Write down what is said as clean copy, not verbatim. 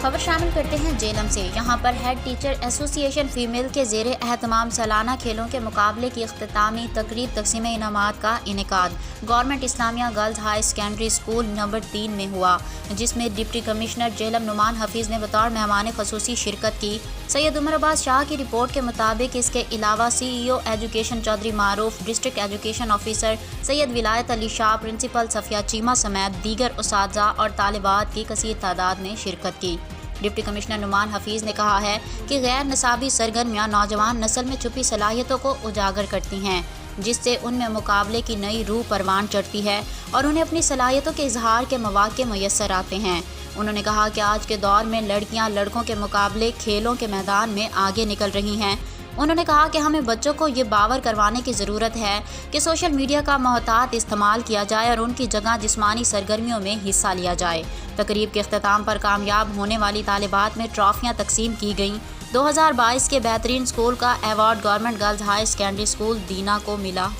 खबर शामिल करते हैं जेलम से। यहाँ पर हेड टीचर एसोसिएशन फीमेल के ज़ेर एहतमाम सालाना खेलों के मुकाबले की इख्तितामी तकरीब तकसीम इनामात का इनेकाद government Islamia girls high secondary school number 3 में हुआ, जिसमें डिप्टी कमिश्नर जेलम नुमान हफीज़ ने बतौर मेहमान खसूसी शिरकत की। सैयद उमर अब्बास शाह की रिपोर्ट के मुताबिक इसके अलावा CEO एजुकेशन चौधरी मारूफ, डिस्ट्रिक्ट एजुकेशन ऑफिसर सैयद विलायत अली शाह, प्रिंसिपल सफिया चीमा समेत दीगर उसातिज़ा और तालिबात की कसीर तादाद ने शिरकत की। डिप्टी कमिश्नर नुमान हफीज़ ने कहा है कि गैर निसाबी सरगर्मियाँ नौजवान नस्ल में छुपी सलाहियतों को उजागर करती हैं, जिससे उनमें मुकाबले की नई रूह परवान चढ़ती है और उन्हें अपनी सलाहियतों के इजहार के मौके मुयस्सर आते हैं। उन्होंने कहा कि आज के दौर में लड़कियां लड़कों के मुकाबले खेलों के मैदान में आगे निकल रही हैं। उन्होंने कहा कि हमें बच्चों को ये बावर करवाने की ज़रूरत है कि सोशल मीडिया का मोहतात इस्तेमाल किया जाए और उनकी जगह जिस्मानी सरगर्मियों में हिस्सा लिया जाए। तकरीब के अख्तिताम पर कामयाब होने वाली तालिबात में ट्रॉफियाँ तकसीम की गईं। 2022 के बेहतरीन स्कूल का award government girls high secondary school Dina को मिला।